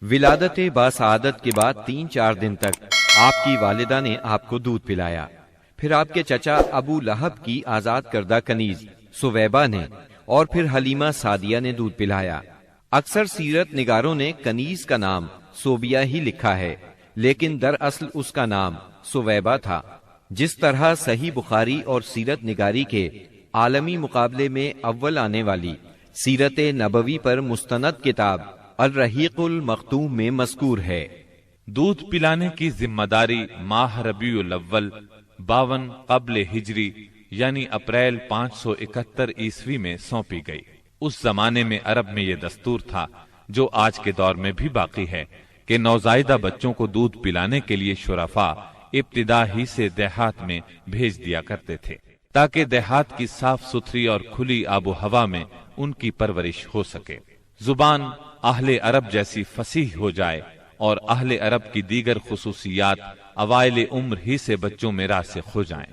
ولادت باسعادت کے بعد 3-4 دن تک آپ کی والدہ نے آپ کو دودھ پلایا. پھر آپ کے چچا ابو لہب کی آزاد کردہ کنیز سویبہ نے اور پھر حلیمہ سعدیہ نے دودھ پلایا. اکثر سیرت نگاروں نے کنیز کا نام صوبیہ ہی لکھا ہے، لیکن دراصل اس کا نام سویبہ تھا. جس طرح صحیح بخاری اور سیرت نگاری کے عالمی مقابلے میں اول آنے والی سیرت نبوی پر مستند کتاب الرحیق المختوم میں مذکور ہے. دودھ پلانے کی ذمہ داری ماہ ربیع الاول 52 قبل ہجری یعنی اپریل 571 عیسوی میں سونپی گئی. اس زمانے میں عرب میں یہ دستور تھا جو آج کے دور میں بھی باقی ہے کہ نوزائیدہ بچوں کو دودھ پلانے کے لیے شرفاء ابتدا ہی سے دیہات میں بھیج دیا کرتے تھے تاکہ دیہات کی صاف ستھری اور کھلی آب و ہوا میں ان کی پرورش ہو سکے، زبان اہل عرب جیسی فصیح ہو جائے اور اہل عرب کی دیگر خصوصیات اوائل عمر ہی سے بچوں میں راسخ ہو جائیں.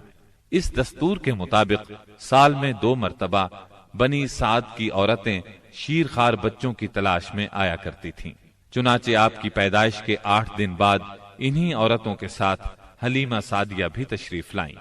اس دستور کے مطابق سال میں 2 مرتبہ بنی سعد کی عورتیں شیرخوار بچوں کی تلاش میں آیا کرتی تھیں. چنانچہ آپ کی پیدائش کے 8 دن بعد انہی عورتوں کے ساتھ حلیمہ سعدیہ بھی تشریف لائیں.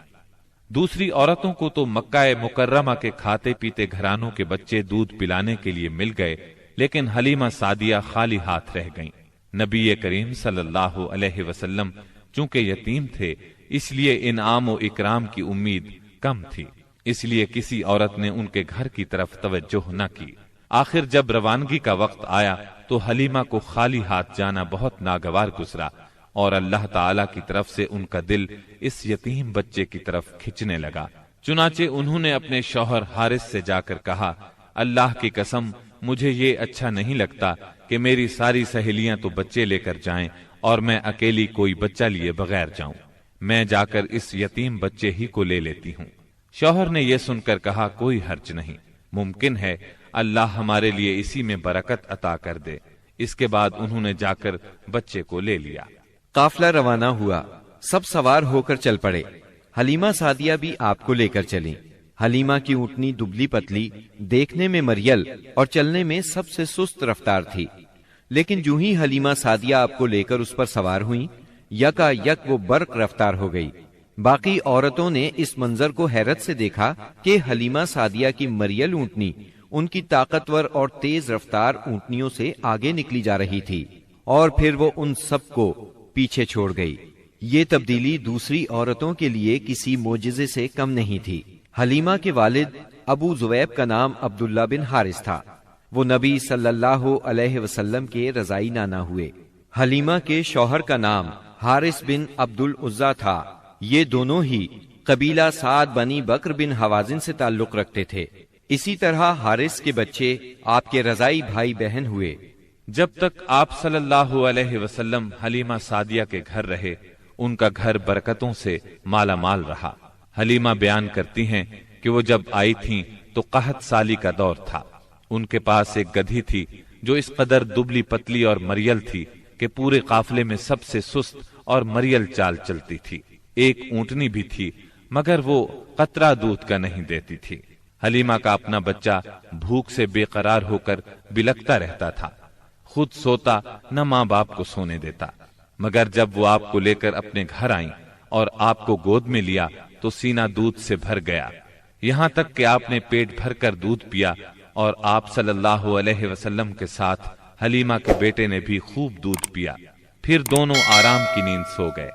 دوسری عورتوں کو تو مکہ مکرمہ کے کھاتے پیتے گھرانوں کے بچے دودھ پلانے کے لیے مل گئے، لیکن حلیمہ سعدیہ خالی ہاتھ رہ گئیں. نبی کریم صلی اللہ علیہ وسلم چونکہ یتیم تھے، اس لیے انعام و اکرام کی امید کم تھی، اس لیے کسی عورت نے ان کے گھر کی طرف توجہ نہ کی. آخر جب روانگی کا وقت آیا تو حلیمہ کو خالی ہاتھ جانا بہت ناگوار گزرا اور اللہ تعالی کی طرف سے ان کا دل اس یتیم بچے کی طرف کھنچنے لگا. چنانچہ انہوں نے اپنے شوہر حارث سے جا کر کہا، اللہ کی قسم مجھے یہ اچھا نہیں لگتا کہ میری ساری سہیلیاں تو بچے لے کر جائیں اور میں اکیلی کوئی بچہ لیے بغیر جاؤں. میں جا کر اس یتیم بچے ہی کو لے لیتی ہوں. شوہر نے یہ سن کر کہا، کوئی حرج نہیں، ممکن ہے اللہ ہمارے لیے اسی میں برکت عطا کر دے. اس کے بعد انہوں نے جا کر بچے کو لے لیا. قافلہ روانہ ہوا، سب سوار ہو کر چل پڑے. حلیمہ سعدیہ بھی آپ کو لے کر چلیں. حلیمہ کی اونٹنی دبلی پتلی، دیکھنے میں مریل اور چلنے میں سب سے سست رفتار تھی، لیکن جو ہی حلیمہ سعدیہ آپ کو لے کر اس پر سوار ہوئیں، یکا یک وہ برق رفتار ہو گئی. باقی عورتوں نے اس منظر کو حیرت سے دیکھا کہ حلیمہ سعدیہ کی مریل اونٹنی ان کی طاقتور اور تیز رفتار اونٹنیوں سے آگے نکلی جا رہی تھی اور پھر وہ ان سب کو پیچھے چھوڑ گئی. یہ تبدیلی دوسری عورتوں کے لیے کسی معجزے سے کم نہیں تھی. حلیمہ کے والد ابو زویب کا نام عبداللہ بن حارث تھا. وہ نبی صلی اللہ علیہ وسلم کے رضائی نانا ہوئے. حلیمہ کے شوہر کا نام حارث بن عبد العزا تھا. یہ دونوں ہی قبیلہ سعد بنی بکر بن حوازن سے تعلق رکھتے تھے. اسی طرح حارث کے بچے آپ کے رضائی بھائی بہن ہوئے. جب تک آپ صلی اللہ علیہ وسلم حلیمہ سعدیہ کے گھر رہے، ان کا گھر برکتوں سے مالا مال رہا. حلیمہ بیان کرتی ہیں کہ وہ جب آئی تھیں تو قحط سالی کا دور تھا. ان کے پاس ایک گدھی تھی جو اس قدر دبلی پتلی اور مریل تھی کہ پورے قافلے میں سب سے سست اور مریل چال چلتی تھی. ایک اونٹنی بھی تھی مگر وہ قطرہ دودھ کا نہیں دیتی تھی. حلیمہ کا اپنا بچہ بھوک سے بے قرار ہو کر بلکتا رہتا تھا، خود سوتا نہ ماں باپ کو سونے دیتا. مگر جب وہ آپ کو لے کر اپنے گھر آئیں اور آپ کو گود میں لیا تو سینہ دودھ سے بھر گیا، یہاں تک کہ آپ نے پیٹ بھر کر دودھ پیا اور آپ صلی اللہ علیہ وسلم کے ساتھ حلیمہ کے بیٹے نے بھی خوب دودھ پیا. پھر دونوں آرام کی نیند سو گئے.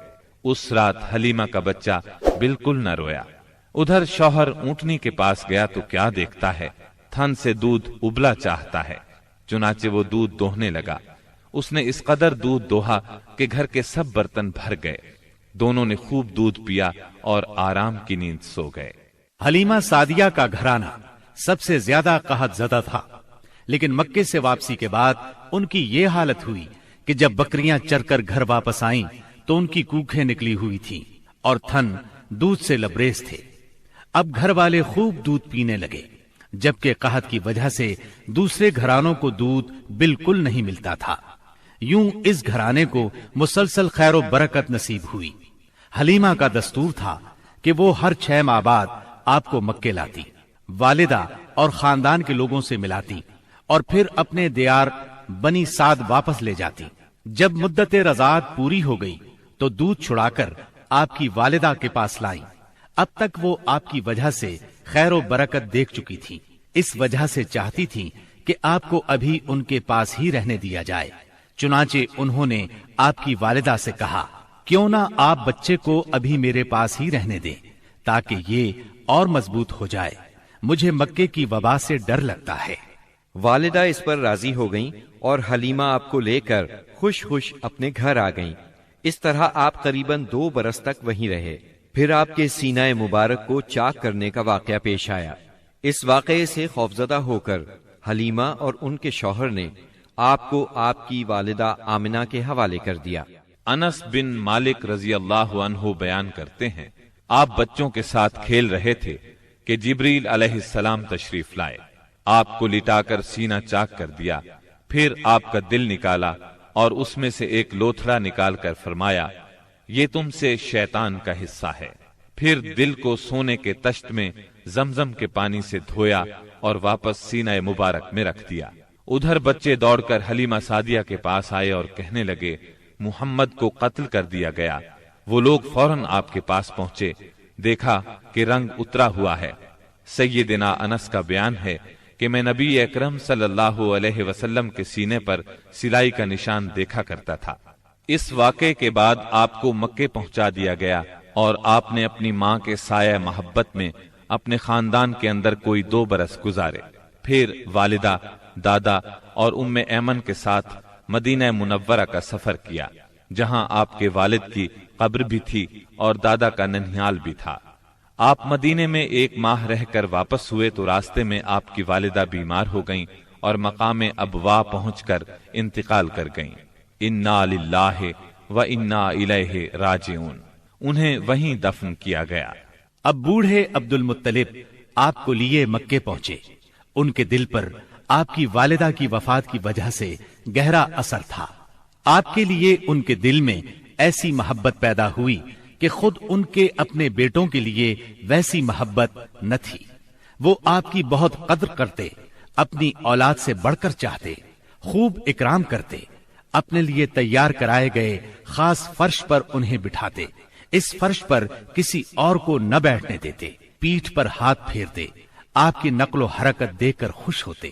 اس رات حلیمہ کا بچہ بالکل نہ رویا. ادھر شوہر اونٹنی کے پاس گیا تو کیا دیکھتا ہے، تھن سے دودھ ابلا چاہتا ہے. چنانچہ وہ دودھ دوہنے لگا. اس نے اس قدر دودھ دوہا کہ گھر کے سب برتن بھر گئے. دونوں نے خوب دودھ پیا اور آرام کی نیند سو گئے. حلیمہ سعدیہ کا گھرانہ سب سے زیادہ قحط زدہ تھا، لیکن مکے سے واپسی کے بعد ان کی یہ حالت ہوئی کہ جب بکریاں چر کر گھر واپس آئیں تو ان کی کوکھیں نکلی ہوئی تھیں اور تھن دودھ سے لبریز تھے. اب گھر والے خوب دودھ پینے لگے، جبکہ قحط کی وجہ سے دوسرے گھرانوں کو دودھ بالکل نہیں ملتا تھا. یوں اس گھرانے کو مسلسل خیر و برکت نصیب ہوئی. حلیمہ کا دستور تھا کہ وہ ہر 6 ماہ بعد آپ کو مکے لاتی، والدہ اور خاندان کے لوگوں سے ملاتی اور پھر اپنے دیار بنی سعد واپس لے جاتی. جب مدت رضاعت پوری ہو گئی تو دودھ چھڑا کر آپ کی والدہ کے پاس لائیں۔ اب تک وہ آپ کی وجہ سے خیر و برکت دیکھ چکی تھی، اس وجہ سے چاہتی تھی کہ آپ کو ابھی ان کے پاس ہی رہنے دیا جائے۔ چنانچہ انہوں نے آپ کی والدہ سے کہا، کیوں نہ آپ بچے کو ابھی میرے پاس ہی رہنے دیں تاکہ یہ اور مضبوط ہو جائے، مجھے مکے کی وبا سے ڈر لگتا ہے۔ والدہ اس پر راضی ہو گئیں اور حلیمہ آپ کو لے کر خوش خوش اپنے گھر آ گئیں۔ اس طرح آپ قریباً 2 برس تک وہیں رہے۔ پھر آپ کے سینہ مبارک کو چاک کرنے کا واقعہ پیش آیا۔ اس واقعے سے خوفزدہ ہو کر حلیمہ اور ان کے شوہر نے آپ کو آپ کی والدہ آمنہ کے حوالے کر دیا۔ انس بن مالک رضی اللہ عنہ بیان کرتے ہیں، آپ بچوں کے ساتھ کھیل رہے تھے کہ جبریل علیہ السلام تشریف لائے، آپ کو لٹا کر سینہ چاک کر دیا، پھر آپ کا دل نکالا اور اس میں سے ایک لوتھڑا نکال کر فرمایا، یہ تم سے شیطان کا حصہ ہے۔ پھر دل کو سونے کے تشت میں زمزم کے پانی سے دھویا اور واپس سینہ مبارک میں رکھ دیا۔ ادھر بچے دوڑ کر حلیمہ سعدیہ کے پاس آئے اور کہنے لگے، محمد کو قتل کر دیا گیا۔ وہ لوگ فوراً آپ کے پاس پہنچے، دیکھا کہ رنگ اترا ہوا ہے۔ سیدنا انس کا بیان ہے کہ میں نبی اکرم صلی اللہ علیہ وسلم کے سینے پر سلائی کا نشان دیکھا کرتا تھا۔ اس واقعے کے بعد آپ کو مکے پہنچا دیا گیا اور آپ نے اپنی ماں کے سایہ محبت میں اپنے خاندان کے اندر کوئی 2 برس گزارے۔ پھر والدہ، دادا اور ام ایمن کے ساتھ مدینہ منورہ کا سفر کیا، جہاں آپ کے والد کی قبر بھی تھی اور دادا کا ننھیال بھی تھا۔ آپ مدینے میں 1 ماہ رہ کر واپس ہوئے تو راستے میں آپ کی والدہ بیمار ہو گئیں اور مقام ابوا پہنچ کر انتقال کر گئیں۔ انا للہ و انا الیہ راجعون، انہیں وہیں دفن کیا گیا۔ اب بوڑھے عبد المطلب آپ کو لیے مکے پہنچے۔ ان کے دل پر آپ کی والدہ کی وفات کی وجہ سے گہرا اثر تھا۔ آپ کے لیے ان کے دل میں ایسی محبت پیدا ہوئی کہ خود ان کے اپنے بیٹوں کے لیے ویسی محبت نہ تھی۔ وہ آپ کی بہت قدر کرتے، اپنی اولاد سے بڑھ کر چاہتے، خوب اکرام کرتے، اپنے لیے تیار کرائے گئے خاص فرش پر انہیں بٹھاتے، اس فرش پر کسی اور کو نہ بیٹھنے دیتے، پیٹھ پر ہاتھ پھیرتے، آپ کی نقل و حرکت دیکھ کر خوش ہوتے۔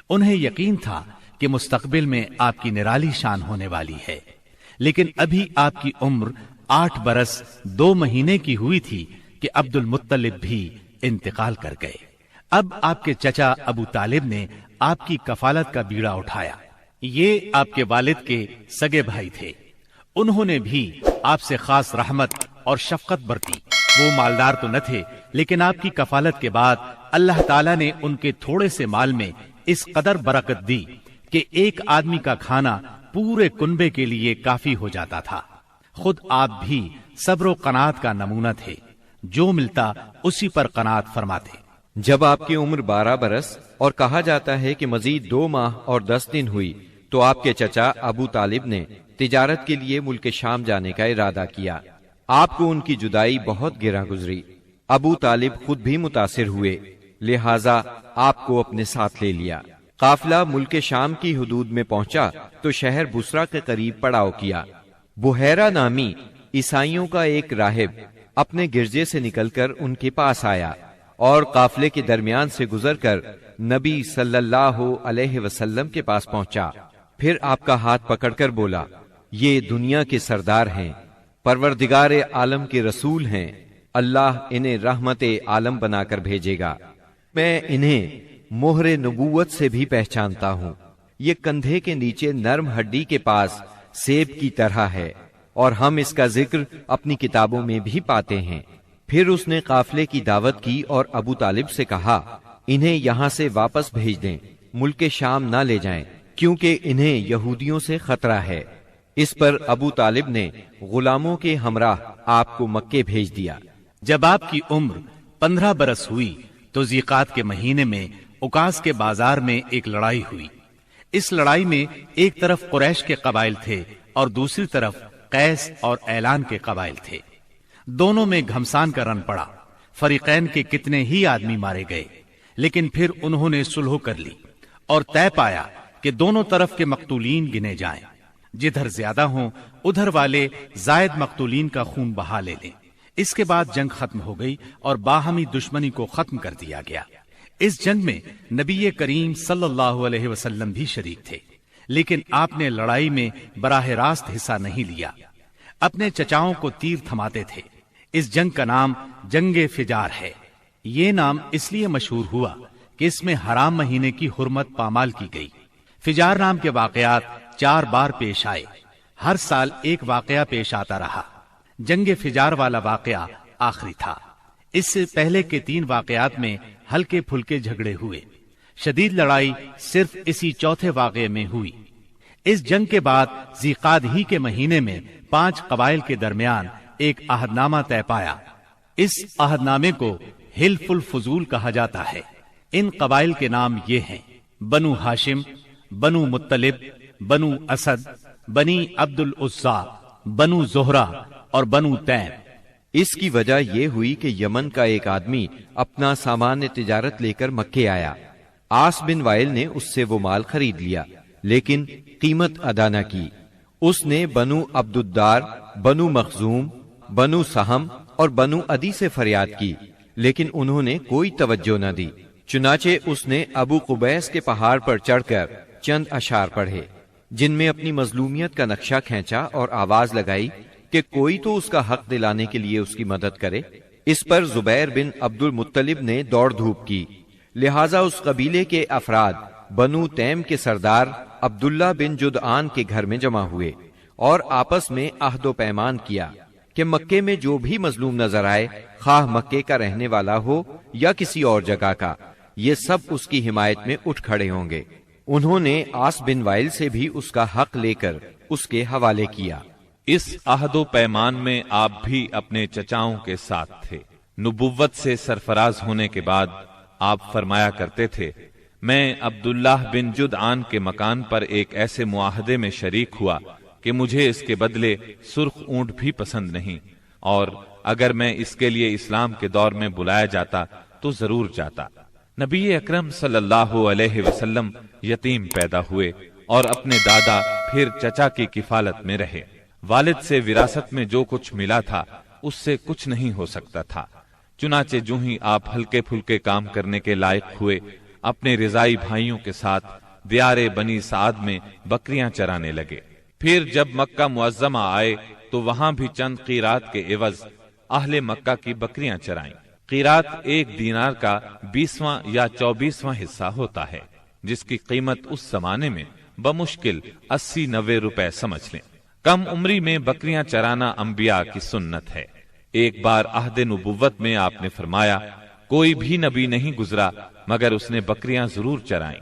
انہیں یقین تھا کہ مستقبل میں آپ کی نرالی شان ہونے والی ہے، لیکن ابھی آپ کی عمر 8 برس 2 مہینے کی ہوئی تھی کہ عبد المطلب بھی انتقال کر گئے۔ اب آپ کے چچا ابو طالب نے آپ کی کفالت کا بیڑا اٹھایا۔ یہ آپ کے والد کے سگے بھائی تھے، انہوں نے بھی آپ سے خاص رحمت اور شفقت برتی۔ وہ مالدار تو نہ تھے، لیکن آپ کی کفالت کے بعد اللہ تعالیٰ نے ان کے تھوڑے سے مال میں اس قدر برکت دی کہ ایک آدمی کا کھانا پورے کنبے کے لیے کافی ہو جاتا تھا۔ خود آپ بھی صبر و قناعت کا نمونہ تھے، جو ملتا اسی پر قناعت فرماتے۔ جب آپ کی عمر 12 برس اور کہا جاتا ہے کہ مزید 2 ماہ اور 10 دن ہوئی تو آپ کے چچا ابو طالب نے تجارت کے لیے ملک شام جانے کا ارادہ کیا۔ آپ کو ان کی جدائی بہت گراں گزری۔ ابو طالب خود بھی متاثر ہوئے، لہٰذا آپ کو اپنے ساتھ لے لیا۔ قافلہ ملک شام کی حدود میں پہنچا تو شہر بسرا کے قریب پڑاؤ کیا۔ بحیرہ نامی عیسائیوں کا ایک راہب اپنے گرجے سے نکل کر ان کے پاس آیا اور قافلے کے درمیان سے گزر کر نبی صلی اللہ علیہ وسلم کے پاس پہنچا۔ پھر آپ کا ہاتھ پکڑ کر بولا، یہ دنیا کے سردار ہیں، پروردگار عالم کے رسول ہیں، اللہ انہیں رحمت عالم بنا کر بھیجے گا۔ میں انہیں مہر نبوت سے بھی پہچانتا ہوں۔ یہ کندھے کے نیچے نرم ہڈی کے پاس سیب کی طرح ہے، اور ہم اس کا ذکر اپنی کتابوں میں بھی پاتے ہیں۔ پھر اس نے قافلے کی دعوت کی اور ابو طالب سے کہا، انہیں یہاں سے واپس بھیج دیں، ملک شام نہ لے جائیں، کیونکہ انہیں یہودیوں سے خطرہ ہے۔ اس پر ابو طالب نے غلاموں کے ہمراہ آپ کو مکے بھیج دیا۔ جب آپ کی عمر 15 برس ہوئی تو ذیقات کے مہینے میں اوکاس کے بازار میں ایک لڑائی ہوئی۔ اس لڑائی میں ایک طرف قریش کے قبائل تھے اور دوسری طرف قیس اور اعلان کے قبائل تھے۔ دونوں میں گھمسان کا رن پڑا، فریقین کے کتنے ہی آدمی مارے گئے، لیکن پھر انہوں نے صلح کر لی اور طے پایا کہ دونوں طرف کے مقتولین گنے جائیں۔ جدھر زیادہ ہوں ادھر والے زائد مقتولین کا خون بہا لے لیں۔ اس کے بعد جنگ ختم ہو گئی اور باہمی دشمنی کو ختم کر دیا گیا۔ اس جنگ میں نبی کریم صلی اللہ علیہ وسلم بھی شریک تھے، لیکن آپ نے لڑائی میں براہ راست حصہ نہیں لیا، اپنے چچاؤں کو تیر تھماتے تھے۔ اس جنگ کا نام جنگ فجار ہے۔ یہ نام اس لیے مشہور ہوا کہ اس میں حرام مہینے کی حرمت پامال کی گئی۔ فجار نام کے واقعات 4 بار پیش آئے، ہر سال ایک واقعہ پیش آتا رہا۔ جنگ فجار والا واقعہ آخری تھا۔ اس سے پہلے کے 3 واقعات میں ہلکے پھلکے جھگڑے ہوئے، شدید لڑائی صرف اسی چوتھے واقعے میں ہوئی۔ اس جنگ کے بعد ذیقعد ہی کے مہینے میں 5 قبائل کے درمیان ایک عہد نامہ طے پایا۔ اس عہد نامے کو حلف الفضول کہا جاتا ہے۔ ان قبائل کے نام یہ ہیں: بنو ہاشم، بنو مطلب، بنو اسد، بنی عبد العزا، بنو زہرہ اور بنو تیم۔ اس کی وجہ یہ ہوئی کہ یمن کا ایک آدمی اپنا سامان تجارت لے کر مکے آیا۔ آس بن وائل نے اس سے وہ مال خرید لیا، لیکن قیمت ادا نہ کی۔ اس نے بنو عبد الدار، بنو مخزوم، بنو سہم اور بنو عدی سے فریاد کی، لیکن انہوں نے کوئی توجہ نہ دی۔ چنانچہ اس نے ابو قبیس کے پہاڑ پر چڑھ کر چند اشعار پڑھے، جن میں اپنی مظلومیت کا نقشہ کھینچا اور آواز لگائی کہ کوئی تو اس کا حق دلانے کے لیے اس کی مدد کرے۔ اس پر زبیر بن عبد المطلب نے دوڑ دھوپ کی، لہٰذا اس قبیلے کے افراد بنو تیم کے سردار عبداللہ بن جدعان کے گھر میں جمع ہوئے اور آپس میں عہد و پیمان کیا کہ مکے میں جو بھی مظلوم نظر آئے، خواہ مکے کا رہنے والا ہو یا کسی اور جگہ کا، یہ سب اس کی حمایت میں اٹھ کھڑے ہوں گے۔ انہوں نے آس بن وائل سے بھی اس کا حق لے کر اس کے حوالے کیا۔ اس عہد و پیمان میں آپ بھی اپنے چچاؤں کے ساتھ تھے۔ نبوت سے سرفراز ہونے کے بعد آپ فرمایا کرتے تھے، میں عبداللہ بن جدعان کے مکان پر ایک ایسے معاہدے میں شریک ہوا کہ مجھے اس کے بدلے سرخ اونٹ بھی پسند نہیں، اور اگر میں اس کے لیے اسلام کے دور میں بلایا جاتا تو ضرور جاتا۔ نبی اکرم صلی اللہ علیہ وسلم یتیم پیدا ہوئے اور اپنے دادا پھر چچا کی کفالت میں رہے۔ والد سے وراثت میں جو کچھ ملا تھا اس سے کچھ نہیں ہو سکتا تھا۔ چنانچہ جو ہی آپ ہلکے پھلکے کام کرنے کے لائق ہوئے، اپنے رضائی بھائیوں کے ساتھ دیار بنی سعد میں بکریاں چرانے لگے۔ پھر جب مکہ معظمہ آئے تو وہاں بھی چند قیرات کے عوض اہل مکہ کی بکریاں چرائیں۔ قیرات 1 دینار کا 20واں یا 24واں حصہ ہوتا ہے، جس کی قیمت اس زمانے میں بمشکل 80-90 روپے سمجھ لیں۔ کم عمری میں بکریاں چرانا انبیاء کی سنت ہے۔ ایک بار عہد نبوت میں آپ نے فرمایا، کوئی بھی نبی نہیں گزرا مگر اس نے بکریاں ضرور چرائیں۔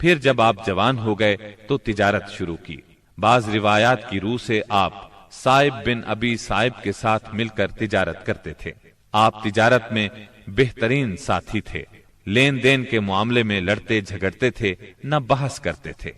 پھر جب آپ جوان ہو گئے تو تجارت شروع کی۔ بعض روایات کی روح سے آپ صائب بن ابی صائب کے ساتھ مل کر تجارت کرتے تھے۔ آپ تجارت میں بہترین ساتھی تھے، لین دین کے معاملے میں لڑتے جھگڑتے تھے، نہ بحث کرتے تھے۔